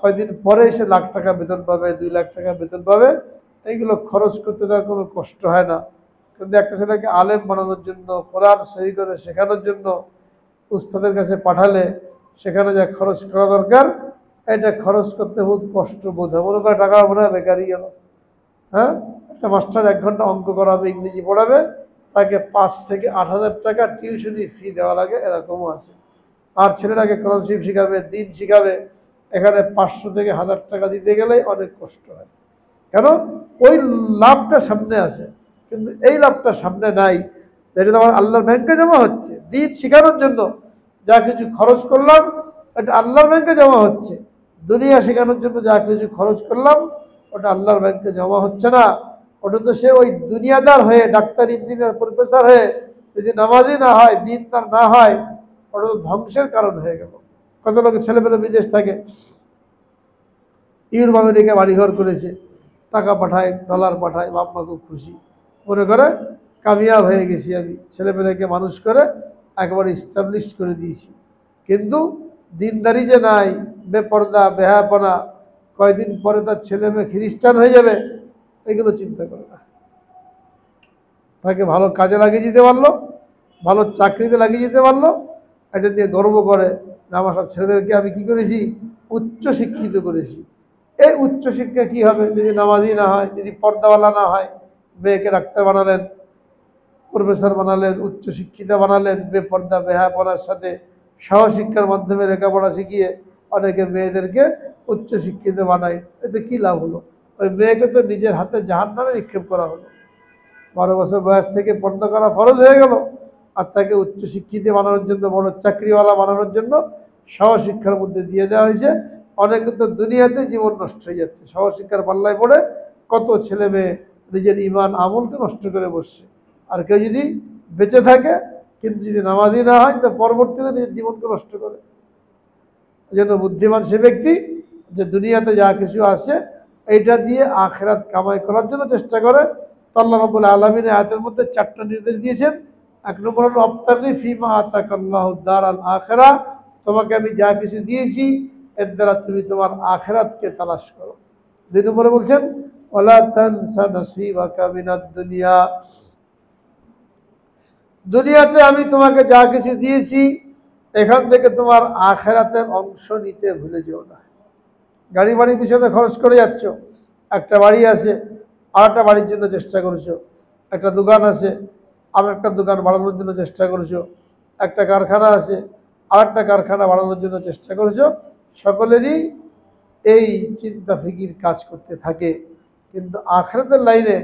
কয়দিন পরে সে লাখ টাকা বেতন পাবে, 2 লাখ টাকা বেতন পাবে। এইগুলো খরচ করতে তার কোনো কষ্ট হয় না। কিন্তু একটা ছেলেকে আলেম বানানোর জন্য, কোরআন সহি করে শেখানোর জন্য উস্তাদের কাছে পাঠালে সেখানে যা খরচ করা দরকার, এটা খরচ করতে বহুত কষ্ট বোধ হয়, মনে করে টাকা মনে হয় বেকারই গেল। হ্যাঁ, একটা মাস্টার 1 ঘন্টা অঙ্ক করাবে, ইংরেজি পড়াবে, তাকে 5 থেকে 8 হাজার টাকা টিউশনি ফি দেওয়া লাগে, এরকমও আছে। আর ছেলেটাকে কোরআন শরীফ শিখাবে, দিন শিখাবে, এখানে 500 থেকে 1000 টাকা দিতে গেলেই অনেক কষ্ট হয়। কেন? ওই লাভটা সামনে আছে, কিন্তু এই লাভটা সামনে নাই। এটা তো আমার আল্লাহর ব্যাংকে জমা হচ্ছে। দিন শেখানোর জন্য যা কিছু খরচ করলাম, এটা আল্লাহর ব্যাংকে জমা হচ্ছে। দুনিয়া শেখানোর জন্য যা কিছু খরচ করলাম, ওটা আল্লাহর ব্যাংকে জমা হচ্ছে না। ওটা তো সে ওই দুনিয়াদার হয়ে, ডাক্তার, ইঞ্জিনিয়ার, প্রফেসর হয়ে যদি নামাজি না হয়, দিন তার না হয়, ওটা তো ধ্বংসের কারণ হয়ে গেল। কত লোক ছেলেপেলে বিদেশ থাকে, ইউরোপ আমেরিকা বাড়িঘর করেছে, টাকা পাঠায়, ডলার পাঠায়, বাপ মা খুব খুশি, মনে করে কামিয়াব হয়ে গেছি আমি, ছেলেপেলেকে মানুষ করে একেবারে ইস্টাবলিশ করে দিয়েছি। কিন্তু দিনদারি যে নাই, বেপর্দা, বেহায়াপনা, কয়দিন পরে তার ছেলে মেয়ে খ্রিস্টান হয়ে যাবে, এগুলো চিন্তা করে না। তাকে ভালো কাজে লাগিয়ে দিতে পারলো, ভালো চাকরিতে লাগিয়ে দিতে পারলো, এটা নিয়ে গর্ব করে না আমার সব ছেলেদেরকে আমি কি করেছি, উচ্চ শিক্ষিত করেছি। এই উচ্চ শিক্ষা কি হবে যদি নামাজি না হয়, যদি পর্দাওয়ালা না হয়? মেয়েকে ডাক্তার বানালেন, প্রফেসর বানালেন, উচ্চ শিক্ষিতা বানালেন, বেপর্দা বেহায়াপনার সাথে সহশিক্ষার মাধ্যমে লেখাপড়া শিখিয়ে অনেকে মেয়েদেরকে উচ্চ শিক্ষিত বানায়। এতে কি লাভ হলো? ওই মেয়েকে তো নিজের হাতে জাহান্নামে নিক্ষেপ করা হলো। 12 বছর বয়স থেকে পর্দা করা ফরজ হয়ে গেল, আর তাকে উচ্চ শিক্ষিত বানানোর জন্য, বড় চাকরিওয়ালা বানানোর জন্য সহশিক্ষার মধ্যে দিয়ে দেওয়া হয়েছে। অনেকে তো দুনিয়াতে জীবন নষ্ট হয়ে যাচ্ছে, সহশিক্ষার পাল্লায় পড়ে কত ছেলে মেয়ে নিজের ইমান আমলকে নষ্ট করে বসছে। আর কেউ যদি বেঁচে থাকে কিন্তু যদি নামাজি না হয়, তো পরবর্তীতে নিজের জীবনকে নষ্ট করে। এই জন্য বুদ্ধিমান সে ব্যক্তি যে দুনিয়াতে যা কিছু আছে এইটা দিয়ে আখিরাত কামাই করার জন্য চেষ্টা করে। তো আল্লাহ রাব্বুল আলামিন আয়াতের মধ্যে 4টা নির্দেশ দিয়েছেন। 1 নম্বর হলো আবতাগি ফিমা আতাকাল্লাহু দারাল আখিরা, তোমাকে আমি যা কিছু দিয়েছি এর দ্বারা তুমি তোমার আখিরাতকে তালাশ করো। 2 নম্বরে বলছেন ওয়ালা তানসা নসিবাকা মিনাদ দুনিয়া, দুনিয়াতে আমি তোমাকে যা কিছু দিয়েছি এখান থেকে তোমার আখিরাতের অংশ নিতে ভুলে যেও না। গাড়ি বাড়ির পিছনে খরচ করে যাচ্ছ, একটা বাড়ি আছে আর একটা বাড়ির জন্য চেষ্টা করছো, একটা দোকান আছে আর একটা দোকান বাড়ানোর জন্য চেষ্টা করছো, একটা কারখানা আছে আর একটা কারখানা বাড়ানোর জন্য চেষ্টা করছো। সকলেরই এই চিন্তা ফিকির কাজ করতে থাকে, কিন্তু আখিরাতের লাইনে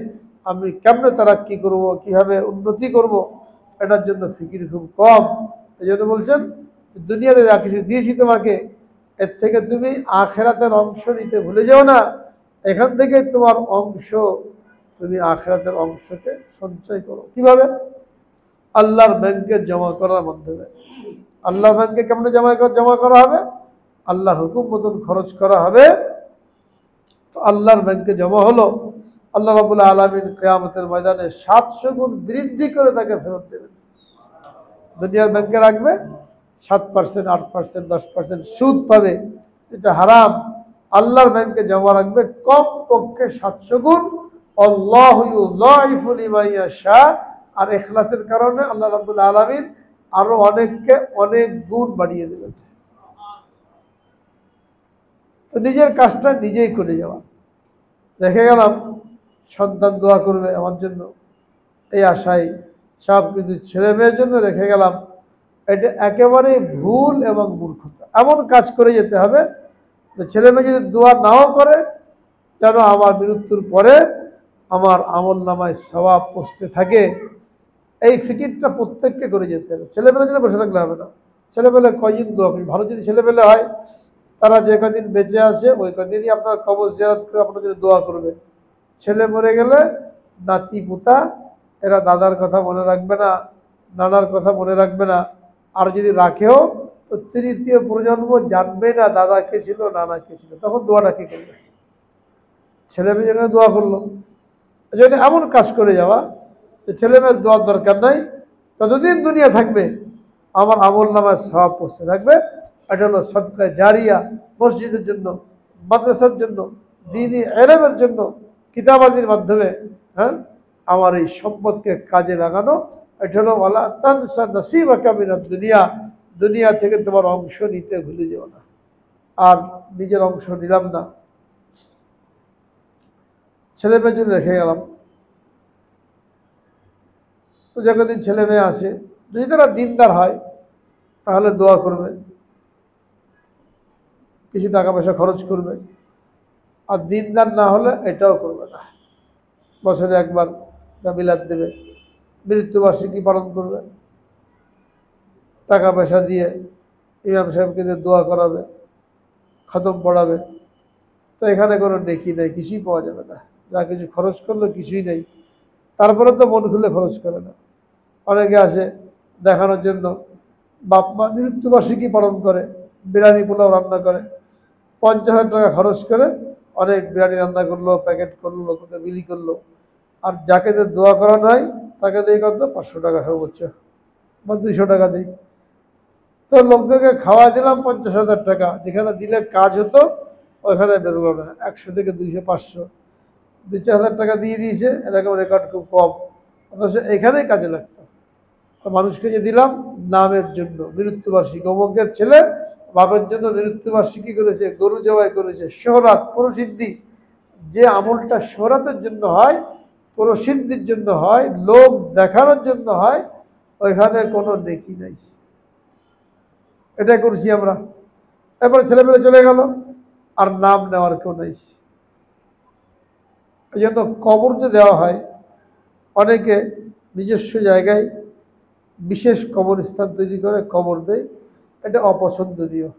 আমি কেমনে তারাক্কি করব, কিভাবে উন্নতি করব, এটার জন্য ফিকির খুব কম। এই জন্য বলছেন দুনিয়াতে যা কিছু দিয়েছি তোমাকে, এর থেকে তুমি আখিরাতের অংশ নিতে ভুলে যাও না। এখান থেকে তোমার অংশ, তুমি আখিরাতের অংশকে সঞ্চয় করো। কিভাবে? আল্লাহর ব্যাংকে জমা করার মাধ্যমে। আল্লাহর ব্যাংকে কেমনে জমা করা হবে? আল্লাহর হুকুম মতন খরচ করা হবে। তো আল্লাহর ব্যাংকে জমা হলো, আল্লাহ রাব্বুল আলামিন কিয়ামতের ময়দানে 700 গুণ বৃদ্ধি করে তাকে ফেরত দেবেন। দুনিয়ার ব্যাংকে রাখবে 7%, 8%, 10% সুদ পাবে, এটা হারাম। আল্লাহর ব্যাংকে জমা রাখবে কমপক্ষে 700 গুণ। আল্লাহু ইউযাইফু লিমান ইয়াশা, আর ইখলাসের কারণে আল্লাহ রাব্বুল আলামিন আরো অনেককে অনেক গুণ বাড়িয়ে দেবেন। তো নিজের কাজটা নিজেই করে যাওয়া। রেখে গেলাম সন্তান দোয়া করবে আমার জন্য, এই আশায় সব কিছু ছেলে মেয়ের জন্য রেখে গেলাম, এটা একেবারে ভুল এবং মূর্খতা। এমন কাজ করে যেতে হবে তো ছেলে মেয়ে যদি দোয়া নাও করে, যেন আমার মৃত্যুর পরে আমার আমল নামায় সওয়াব পৌঁছতে থাকে, এই ফিকিরটা প্রত্যেককে করে যেতে হবে। ছেলেমেয়ের জন্য বসে থাকলে হবে না। ছেলেমেলে কয়দিন দোয়া করি, ভালো যদি ছেলেমেলে হয় তারা যে কদিন বেঁচে আছে ওই কদিনই আপনার কবর জিয়ারত করে আপনার জন্য দোয়া করবে। ছেলে মরে গেলে নাতি পুতা এরা দাদার কথা মনে রাখবে না, নানার কথা মনে রাখবে না, আর যদি রাখেও তো তৃতীয় প্রজন্ম জানবে না দাদা কে ছিল নানা কে ছিল, তখন দোয়াটা কে করবে? ছেলে মেয়ে যেখানে দোয়া করলো, এই জন্য এমন কাজ করে যাওয়া যে ছেলে মেয়ের দোয়ার দরকার নাই, ততদিন দুনিয়া থাকবে আমার আমল নামায় সওয়াব পৌঁছতে থাকবে। এটা হলো সদকা জারিয়া, মসজিদের জন্য, মাদ্রাসার জন্য, দ্বীনি ইলমের জন্য, কিতাবাদির মাধ্যমে হ্যাঁ আমার এই সম্পদকে কাজে লাগানো। এটা হলো ওয়ালা তানসা নসিবাকা মিনাদ দুনিয়া, দুনিয়া থেকে তোমার অংশ নিতে ভুলে যেও না। আর নিজের অংশ নিলাম না, ছেলে মেয়ের জন্য রেখে গেলাম। তো যতদিন ছেলে মেয়ে আসে যদি তারা দিনদার হয় তাহলে দোয়া করবে, কিছু টাকা পয়সা খরচ করবে, আর দিনদার না হলে এটাও করবে না। বছরে একবার বিলাত দেবে, মৃত্যুবার্ষিকী পালন করবে, টাকা পয়সা দিয়ে ইমাম সাহেবকে দিয়ে দোয়া করাবে, খতম পড়াবে। তো এখানে কোনো নেকি নেই, কিছুই পাওয়া যাবে না। যা কিছু খরচ করলো কিছুই নেই। তারপরে তো মন খুলে খরচ করে না। অনেকে আছে দেখানোর জন্য বাপ মা মৃত্যুবার্ষিকী পালন করে, বিরিয়ানি পোলাও রান্না করে, 50,000 টাকা খরচ করে অনেক বিরিয়ানি রান্না করলো, প্যাকেট করলো, লোককে বিলি করলো। আর যাকে যে দোয়া করা নাই তাকে দিয়ে কত 500 টাকা সর্বোচ্চ বা 200 টাকা দিই। তো লোকদেরকে খাওয়া দিলাম 50,000 টাকা, যেখানে দিলে কাজ হতো ওইখানে বেরোলো না। 100 থেকে 200 500 2-4 হাজার টাকা দিয়ে দিয়েছে, এরকম রেকর্ড খুব কম, অথচ এখানেই কাজে লাগতো। মানুষকে যে দিলাম নামের জন্য, মৃত্যুবার্ষিকী অমুকের ছেলে বাবার জন্য মৃত্যুবার্ষিকী করেছে, গরু জবাই করেছে, শোহরাত প্রসিদ্ধি, যে আমলটা শোহরাতের জন্য হয়, প্রসিদ্ধির জন্য হয়, লোক দেখানোর জন্য হয়, ওইখানে কোনো নেকি নাই। এটা করছি আমরা। এরপরে ছেলেমেয়ে চলে গেল, আর নাম নেওয়ার কেউ নেই। এই জন্য কবর যে দেওয়া হয়, অনেকে নিজস্ব জায়গায় বিশেষ কবরস্থান তৈরি করে কবর দেয়, এটা অপছন্দনীয়।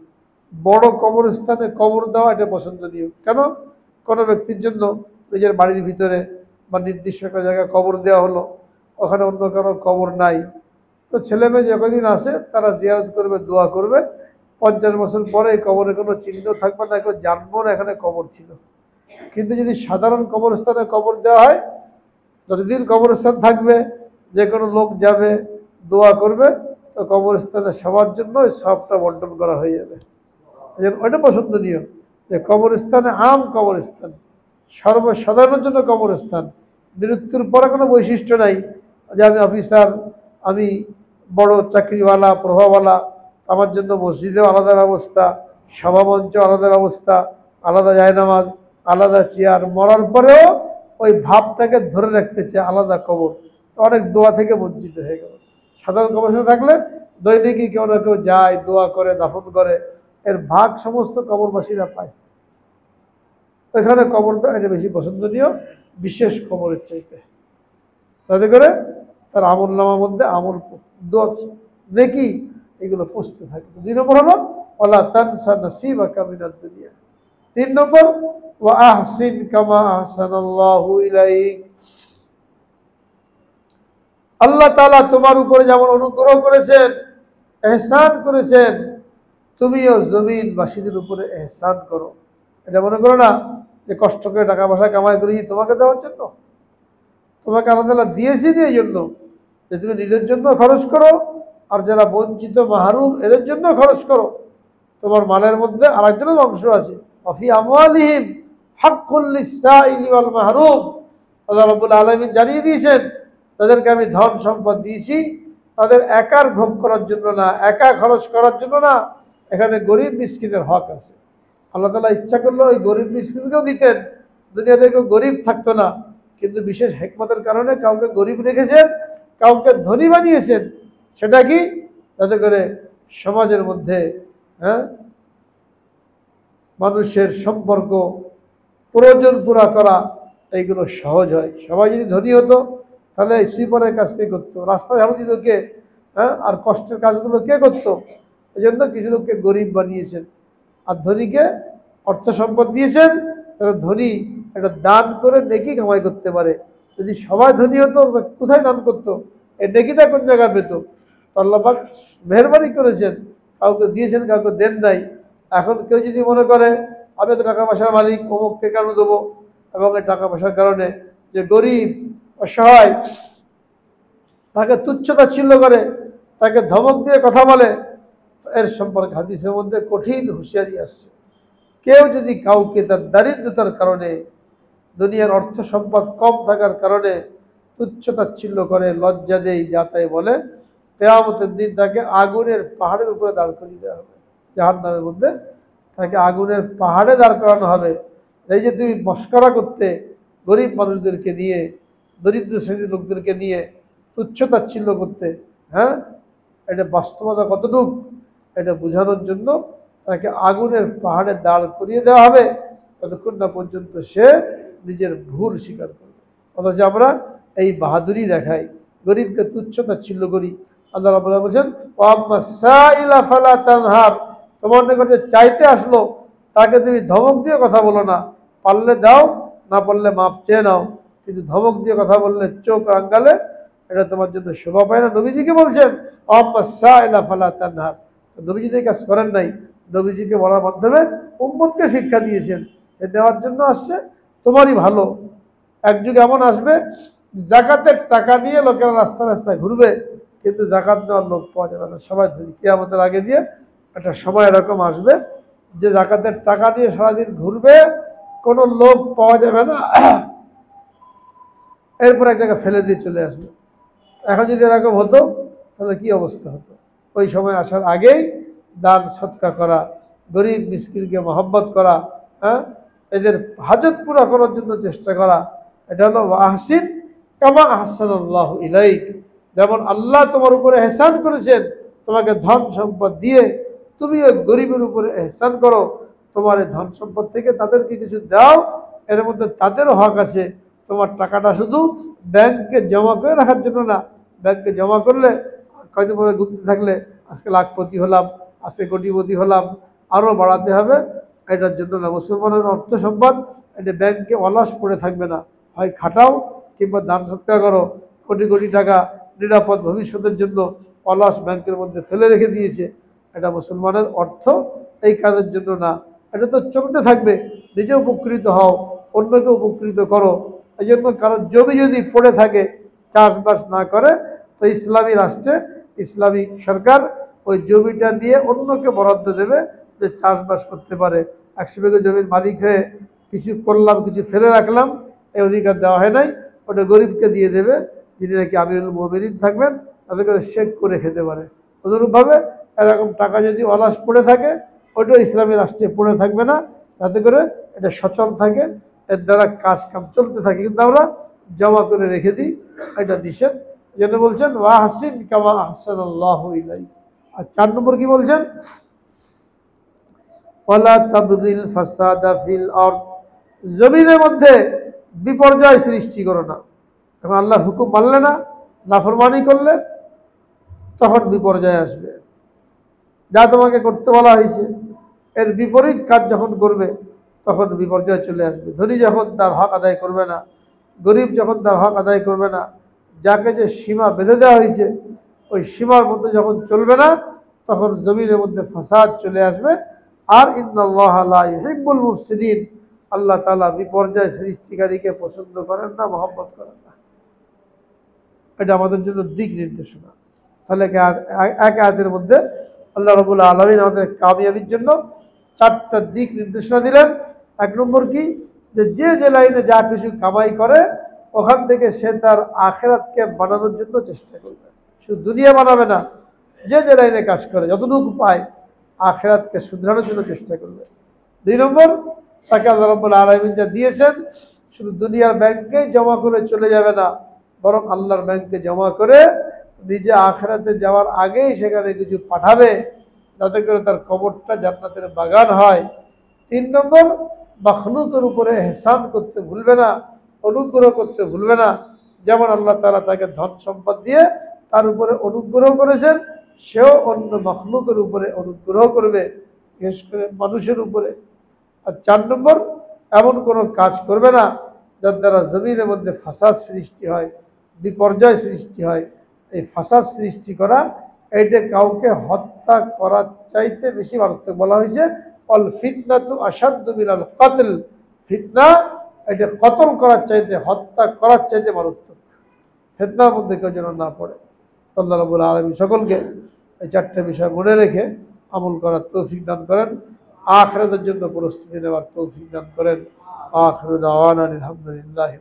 বড় কবরস্থানে কবর দেওয়া এটা পছন্দনীয়। কেন? কোনো ব্যক্তির জন্য নিজের বাড়ির ভিতরে বা নির্দিষ্ট একটা জায়গায় কবর দেওয়া হলো, ওখানে অন্য কারো কবর নাই, তো ছেলে মেয়ে যতদিন আসে তারা জিয়ারত করবে, দোয়া করবে। 50 বছর পরে এই কবরে কোনো চিহ্ন থাকবে না, কেউ জানবো না এখানে কবর ছিল। কিন্তু যদি সাধারণ কবরস্থানে কবর দেওয়া হয়, যতদিন কবরস্থান থাকবে যে কোনো লোক যাবে, দোয়া করবে, তো কবরস্থানে সবার জন্য ওই সবটা বন্টন করা হয়ে যাবে। ওইটা পছন্দনীয় যে কবরস্থানে আম কবরস্থান, সর্বসাধারণের জন্য কবরস্থান। মৃত্যুর পরে কোনো বৈশিষ্ট্য নাই যে আমি অফিসার, আমি বড় চাকরিওয়ালা, প্রভাবওয়ালা, আমার জন্য মসজিদেও আলাদা ব্যবস্থা, সভামঞ্চ আলাদা ব্যবস্থা, আলাদা জায়নামাজ, আলাদা চেয়ার। মরার পরেও ওই ভাবটাকে ধরে রাখতে চায় আলাদা কবর, অনেক দোয়া থেকে বঞ্চিত হয়ে গেল। সাধারণ কবরস্থানে থাকলে দৈনিকই কেউ না কেউ যায়, দোয়া করে, দাফন করে, এর ভাগ সমস্ত কবরবাসীরা পায়। এখানে কবরটা এটা বেশি পছন্দনীয় বিশেষ কবরের চাইতে, তাতে করে তার আমল নামার মধ্যে আমল দোয়া নেকি এগুলো পৌঁছতে থাকে। 2 নম্বর হলো ওয়ালা তানসা নসিবাকা মিনাদ দুনিয়া। 3 নম্বর ওয়া আহসিন কামা আহসানাল্লাহু ইলাইক। আল্লাহ তাআলা তোমার উপরে যেমন অনুগ্রহ করেছেন, ইহসান করেছেন, তুমিও জমিনবাসীদের উপরে ইহসান করো। এটা মনে করো না যে কষ্ট করে টাকা পয়সা কামাই করেছি তোমাকে দেওয়ার জন্য। তোমাকে আল্লাহ তাআলা দিয়েছি এই জন্য যে তুমি নিজের জন্য খরচ করো, আর যারা বঞ্চিত মাহরুম এদের জন্য খরচ করো। তোমার মালের মধ্যে আরেকজনের অংশ আছে, ওয়াফি আমওয়ালিহিম হাক্কুল লিস-সাইলি ওয়াল মাহরুম। আল্লাহ রাব্বুল আলামিন জানিয়ে দিয়েছেন তাদেরকে আমি ধন সম্পদ দিয়েছি তাদের একার ভোগ করার জন্য না, একা খরচ করার জন্য না, এখানে গরিব মিসকিনের হক আছে। আল্লাহ তাআলা ইচ্ছা করলে ওই গরিব মিসকিনকেও দিতেন, দুনিয়াতে কেউ গরিব থাকতো না। কিন্তু বিশেষ হিকমতের কারণে কাউকে গরিব রেখেছেন, কাউকে ধনী বানিয়েছেন। সেটা কি? যাতে করে সমাজের মধ্যে মানুষের সম্পর্ক, প্রয়োজন পুরা করা, এইগুলো সহজ হয়। সবাই যদি ধনী হতো তাহলে এই সুইপারের কাজ কে করতো, রাস্তা ঝাড়ু দিত কে, হ্যাঁ, আর কষ্টের কাজগুলো কে করতো? এই জন্য কিছু লোককে গরিব বানিয়েছেন, আর ধনীকে অর্থ সম্পদ দিয়েছেন, তাহলে ধনী একটা দান করে নেকি কামাই করতে পারে। যদি সবাই ধনী হতো কোথায় দান করতো? এই নেকিটা কোন জায়গায় পেত? তো আল্লাহ পাক মেহেরবানি করেছেন, কাউকে দিয়েছেন কাউকে দেন নাই। এখন কেউ যদি মনে করে আমি তো টাকা পয়সার মালিক, অমুককে কেন দেবো, এবং এই টাকা পয়সার কারণে যে গরিব অসহায় তাকে তুচ্ছ-তাচ্ছিল্য করে, তাকে ধমক দিয়ে কথা বলে, এর সম্পর্কে হাদিসের মধ্যে কঠিন হুঁশিয়ারি আসছে। কেউ যদি কাউকে তার দারিদ্রতার কারণে, দুনিয়ার অর্থ সম্পদ কম থাকার কারণে তুচ্ছ-তাচ্ছিল্য করে, লজ্জা দেয়, যা তাই বলে, কিয়ামতের দিন তাকে আগুনের পাহাড়ের উপরে দাঁড় করিয়ে দেওয়া হবে। জাহান্নামের মধ্যে তাকে আগুনের পাহাড়ে দাঁড় করানো হবে। এই যে তুমি মস্করা করতে গরিব মানুষদেরকে নিয়ে, দরিদ্র শ্রেণীর লোকদেরকে নিয়ে তুচ্ছ-তাচ্ছিল্য করতে, হ্যাঁ, এটা বাস্তবতা কতটুকু এটা বোঝানোর জন্য তাকে আগুনের পাহাড়ে দাঁড় করিয়ে দেওয়া হবে, ততক্ষণ না পর্যন্ত সে নিজের ভুল স্বীকার করবে। অথচ আমরা এই বাহাদুরি দেখাই, গরিবকে তুচ্ছ-তাচ্ছিল্য করি। আল্লাহ রাব্বুল আলামিন বলেছেন, ওয়াম্মা সাইলা ফালা তানহার, তোমার নিকটে চাইতে আসলো তাকে তুমি ধমক দিয়ে কথা বলো না, পারলে দাও, না পারলে মাপ চেয়ে নাও। কিন্তু ধমক দিয়ে কথা বললে, চোখ রাঙ্গালে, এটা তোমার জন্য শোভা পায় না। নবীজিকে বলছেন ওয়াম্মা সাইলা ফালা তানহার। নবীজি এই কাজ করেন নাই, নবীজিকে বলার মাধ্যমে উম্মতকে শিক্ষা দিয়েছেন, এ দেওয়ার জন্য আসছে, তোমারই ভালো। এক যুগ এমন আসবে জাকাতের টাকা নিয়ে লোকেরা রাস্তায় রাস্তায় ঘুরবে, কিন্তু জাকাত দেওয়ার লোক পাওয়া যাবে না, সবাই ধরি। কিয়ামতের আগে দিয়ে একটা সময় এরকম আসবে যে জাকাতের টাকা নিয়ে সারাদিন ঘুরবে, কোনো লোক পাওয়া যাবে না, এরপর এক জায়গায় ফেলে দিয়ে চলে আসবে। এখন যদি এরকম হতো তাহলে কি অবস্থা হতো? ওই সময় আসার আগেই দান সৎকা করা, গরিব মিসকিনকে মহব্বত করা, হ্যাঁ, এদের হাজত পুরা করার জন্য চেষ্টা করা, এটা হলো আহসিন কামা আহসানাল্লাহু ইলাইক। যেমন আল্লাহ তোমার উপরে এহসান করেছেন, তোমাকে ধন সম্পদ দিয়ে, তুমি ওই গরিবের উপরে এহসান করো। তোমার এই ধন সম্পদ থেকে তাদেরকে কিছু দাও, এর মধ্যে তাদেরও হক আছে। তোমার টাকাটা শুধু ব্যাংকে জমা করে রাখার জন্য না, ব্যাংকে জমা করলে কয়দিন পরে গুনতে থাকলে আজকে লাখপতি হলাম, আজকে কোটিপতি হলাম, আরও বাড়াতে হবে, এটার জন্য না। মুসলমানের অর্থ সম্পদ এটা ব্যাংকে অলস পড়ে থাকবে না, হয় খাটাও কিংবা দান সৎকার করো। কোটি কোটি টাকা নিরাপদ ভবিষ্যতের জন্য অলস ব্যাংকের মধ্যে ফেলে রেখে দিয়েছে, এটা মুসলমানের অর্থ এই কাজের জন্য না। এটা তো চলতে থাকবে, নিজে উপকৃত হও, অন্যকে উপকৃত করো। এই জন্য কারণ জমি যদি পড়ে থাকে, চাষবাস না করে, তো ইসলামী রাষ্ট্রে ইসলামী সরকার ওই জমিটা নিয়ে অন্যকে বরাদ্দ দেবে যে চাষবাস করতে পারে। 100 বিঘা জমির মালিক হয়ে কিছু করলাম, কিছু ফেলে রাখলাম, এই অধিকার দেওয়া হয় নাই, ওটা গরিবকে দিয়ে দেবে, যিনি নাকি আমিরুল মুমিনিন থাকবেন, তাতে করে শেক করে খেতে পারে। অনুরূপভাবে এরকম টাকা যদি অলস পড়ে থাকে, ওইটা ইসলামী রাষ্ট্রে পড়ে থাকবে না, যাতে করে এটা সচল থাকে, এর দ্বারা কাজ কাম চলতে থাকে। কিন্তু আমরা জমা করে রেখে দিই, এটা নিষেধ। যেন বলছেন ওয়াহসিন কামা আহসানাল্লাহু ইলাইক। আর 4 নম্বর কি বলছেন? ওয়ালা তাবগিল ফাসাদা ফিল আরদ, জমিনের মধ্যে বিপর্যয় সৃষ্টি করো না। এখন আল্লাহর হুকুম মানলে না, নাফরমানি করলে, তখন বিপর্যয় আসবে। যা তোমাকে করতে বলা হয়েছে এর বিপরীত কাজ যখন করবে, তখন বিপর্যয় চলে আসবে। ধনী যখন তার হক আদায় করবে না, গরিব যখন তার হক আদায় করবে না, যাকে যে সীমা বেঁধে দেওয়া হয়েছে ওই সীমার মধ্যে যখন চলবে না, তখন জমিনের মধ্যে ফাসাদ চলে আসবে। আর ইন্নাল্লাহা লা ইউহিব্বুল মুফসিদিন, আল্লাহ তাআলা বিপর্যয় সৃষ্টিকারীকে পছন্দ করেন না, মহব্বত করেন না। এটা আমাদের জন্য দিক নির্দেশনা। তাহলে এক আয়াতের মধ্যে আল্লাহ রাব্বুল আলামিন আমাদের কামিয়াবির জন্য 4টা দিক নির্দেশনা দিলেন। 1 নম্বর কি, যে যে লাইনে যা কিছু কামাই করে ওখান থেকে সে তার আখিরাতকে বানানোর জন্য চেষ্টা করবে, শুধু দুনিয়া বানাবে না, যে লাইনে কাজ করে যতটুকু পায় আখিরাতকে শুধরানোর জন্য চেষ্টা করবে। 2 নম্বর, তাকে আল্লাহ রাব্বুল আলামিন যা দিয়েছেন শুধু দুনিয়ার ব্যাংকে জমা করে চলে যাবে না, বরং আল্লাহর ব্যাংকে জমা করে নিজে আখিরাতে যাওয়ার আগেই সেখানে কিছু পাঠাবে, যাতে করে তার কবরটা জান্নাতের বাগান হয়। 3 নম্বর, মাখলুকের উপরে এহসান করতে ভুলবে না, অনুগ্রহ করতে ভুলবে না। যেমন আল্লাহ তাআলা তাকে ধন সম্পদ দিয়ে তার উপরে অনুগ্রহ করেছেন, সেও অন্য মাখলুকের উপরে অনুগ্রহ করবে, বিশেষ করে মানুষের উপরে। আর 4 নম্বর, এমন কোনো কাজ করবে না যার দ্বারা জমিনের মধ্যে ফাসাদ সৃষ্টি হয়, বিপর্যয় সৃষ্টি হয়। এই ফাসাদ সৃষ্টি করা, এইটা কাউকে হত্যা করার চাইতে বেশি মারাত্মক। বলা হয়েছে অল ফিতনাতু আসাদ্দু মিনাল কতল, ফিতনা এটা কতল করার চাইতে, হত্যা করার চাইতে মারাত্মক। ফিতনার মধ্যে কেউ যেন না পড়ে। আল্লাহ রাব্বুল আলামিন সকলকে এই 4টে বিষয় মনে রেখে আমল করার তৌফিক দান করেন, আখিরাতের জন্য প্রস্তুতি নেওয়ার তৌফিক দান করেন। আখিরু দাওয়ানা আলহামদুলিল্লাহি।